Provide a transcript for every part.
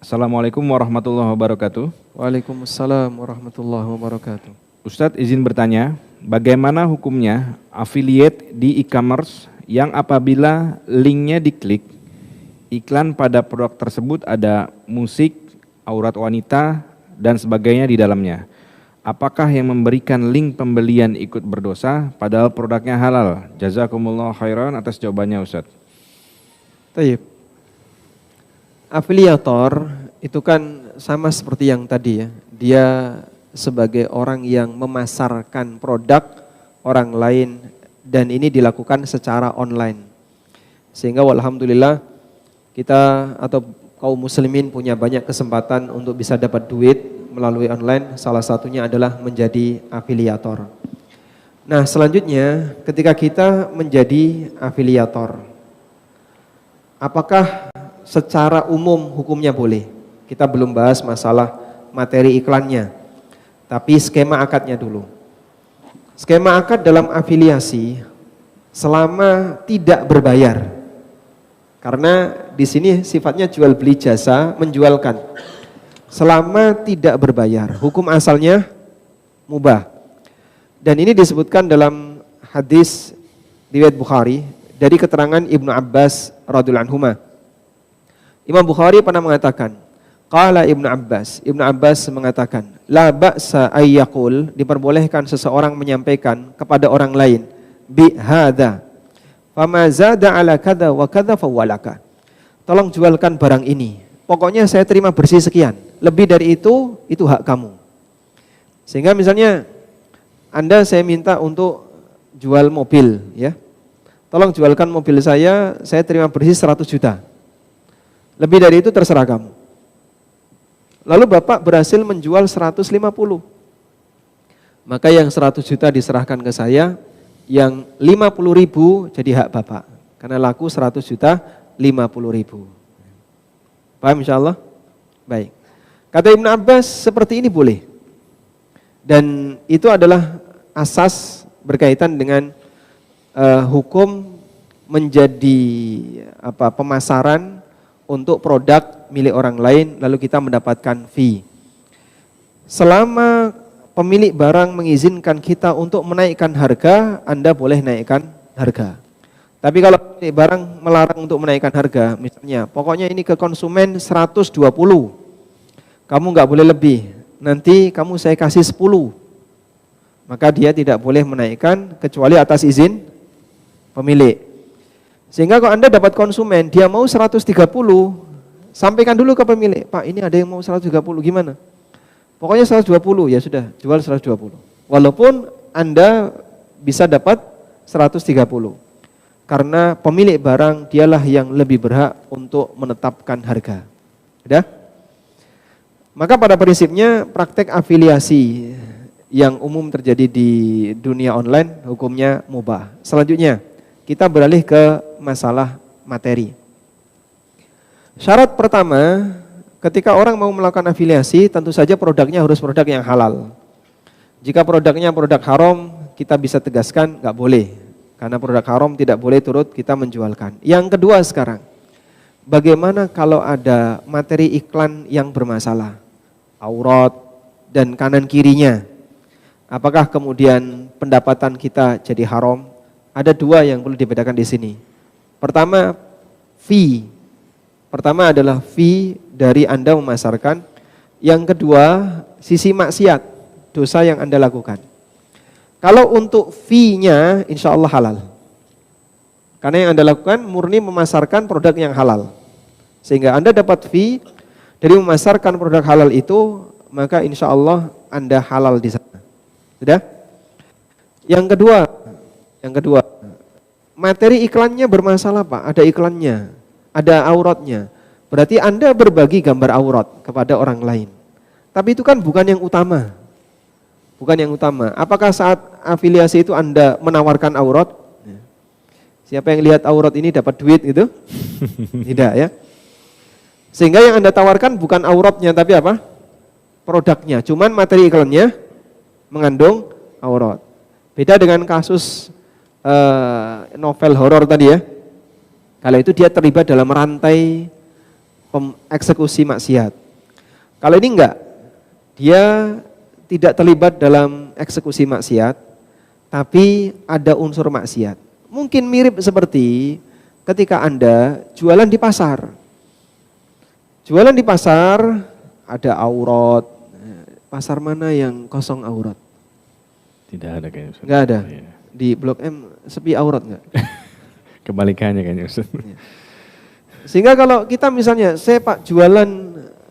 Assalamualaikum warahmatullahi wabarakatuh. Waalaikumsalam warahmatullahi wabarakatuh. Ustadz izin bertanya, bagaimana hukumnya affiliate di e-commerce yang apabila linknya diklik, iklan pada produk tersebut ada musik, aurat wanita, dan sebagainya di dalamnya. Apakah yang memberikan link pembelian ikut berdosa padahal produknya halal? Jazakumullah khairan atas jawabannya Ustadz. Taib. Afiliator itu kan sama seperti yang tadi ya. Dia sebagai orang yang memasarkan produk orang lain dan ini dilakukan secara online. Sehingga alhamdulillah kita atau kaum muslimin punya banyak kesempatan untuk bisa dapat duit melalui online. Salah satunya adalah menjadi afiliator. Nah, selanjutnya ketika kita menjadi afiliator, apakah secara umum hukumnya boleh? Kita belum bahas masalah materi iklannya, tapi skema akadnya dulu. Skema akad dalam afiliasi selama tidak berbayar, karena di sini sifatnya jual beli jasa, menjualkan. Selama tidak berbayar, hukum asalnya mubah. Dan ini disebutkan dalam hadis riwayat Bukhari dari keterangan Ibnu Abbas radhiyallahu anhuma. Imam Bukhari pernah mengatakan, qala Ibnu Abbas mengatakan, la ba'sa ayyaqul, diperbolehkan seseorang menyampaikan kepada orang lain, bi hadza, fama zada ala kadza wa kadza fawalaka. Tolong jualkan barang ini. Pokoknya saya terima bersih sekian. Lebih dari itu hak kamu. Sehingga misalnya Anda saya minta untuk jual mobil, ya. Tolong jualkan mobil saya terima bersih 100 juta. Lebih dari itu terserah kamu. Lalu Bapak berhasil menjual 150. Maka yang 100 juta diserahkan ke saya, yang 50.000 jadi hak Bapak. Karena laku 100 juta 50.000. Paham insyaallah? Baik. Kata Ibnu Abbas seperti ini boleh. Dan itu adalah asas berkaitan dengan hukum menjadi pemasaran untuk produk milik orang lain lalu kita mendapatkan fee. Selama pemilik barang mengizinkan kita untuk menaikkan harga, Anda boleh naikkan harga. Tapi kalau pemilik barang melarang untuk menaikkan harga, misalnya pokoknya ini ke konsumen 120, kamu nggak boleh lebih, nanti kamu saya kasih 10, maka dia tidak boleh menaikkan kecuali atas izin pemilik. Sehingga kalau Anda dapat konsumen, dia mau 130, sampaikan dulu ke pemilik, Pak ini ada yang mau 130, gimana? Pokoknya 120, ya sudah, jual 120. Walaupun Anda bisa dapat 130. Karena pemilik barang dialah yang lebih berhak untuk menetapkan harga. Sudah? Maka pada prinsipnya praktek afiliasi yang umum terjadi di dunia online hukumnya mubah. Selanjutnya, kita beralih ke masalah materi. Syarat pertama, ketika orang mau melakukan afiliasi, tentu saja produknya harus produk yang halal. Jika produknya produk haram, kita bisa tegaskan nggak boleh. Karena produk haram tidak boleh turut kita menjualkan. Yang kedua sekarang, bagaimana kalau ada materi iklan yang bermasalah? Aurat dan kanan kirinya. Apakah kemudian pendapatan kita jadi haram? Ada dua yang perlu dibedakan di sini. Pertama, fee. Pertama adalah fee dari Anda memasarkan. Yang kedua, sisi maksiat, dosa yang Anda lakukan. Kalau untuk fee-nya, insya Allah halal. Karena yang Anda lakukan murni memasarkan produk yang halal. Sehingga Anda dapat fee dari memasarkan produk halal itu, maka insya Allah Anda halal di sana. Sudah? Yang kedua, materi iklannya bermasalah Pak, ada iklannya, ada auratnya. Berarti Anda berbagi gambar aurat kepada orang lain. Tapi itu kan bukan yang utama. Bukan yang utama. Apakah saat afiliasi itu Anda menawarkan aurat? Siapa yang lihat aurat ini dapat duit gitu? Tidak ya. Sehingga yang Anda tawarkan bukan auratnya tapi apa? Produknya. Cuman materi iklannya mengandung aurat. Beda dengan kasus novel horor tadi ya. Kalau itu dia terlibat dalam rantai eksekusi maksiat. Kalau ini enggak, dia tidak terlibat dalam eksekusi maksiat, tapi ada unsur maksiat. Mungkin mirip seperti ketika Anda jualan di pasar. Jualan di pasar ada aurat. Pasar mana yang kosong aurat? Tidak ada kayaknya Ustaz. Enggak ada. Iya. Di Blok M sepi aurat enggak? Kebalikannya kayaknya Ustaz. Sehingga kalau kita misalnya, saya Pak jualan,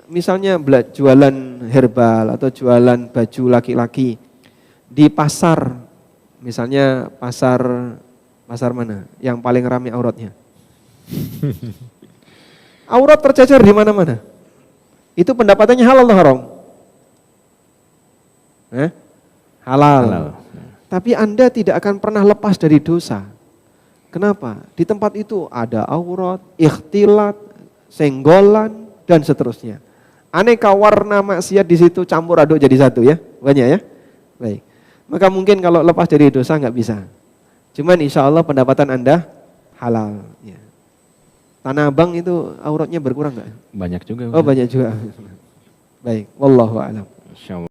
misalnya jualan herbal atau jualan baju laki-laki di pasar, misalnya pasar mana yang paling ramai auratnya? Aurat tercecer di mana-mana. Itu pendapatannya halal atau haram? Halal. Tapi Anda tidak akan pernah lepas dari dosa. Kenapa? Di tempat itu ada aurat, ikhtilat, senggolan, dan seterusnya. Aneka warna maksiat di situ campur aduk jadi satu ya, banyak ya. Baik. Maka mungkin kalau lepas dari dosa nggak bisa. Cuman insya Allah pendapatan Anda halal. Ya. Tanah Abang itu auratnya berkurang nggak? Banyak juga. Oh banyak juga. Baik, wallahu a'lam. Insya Allah.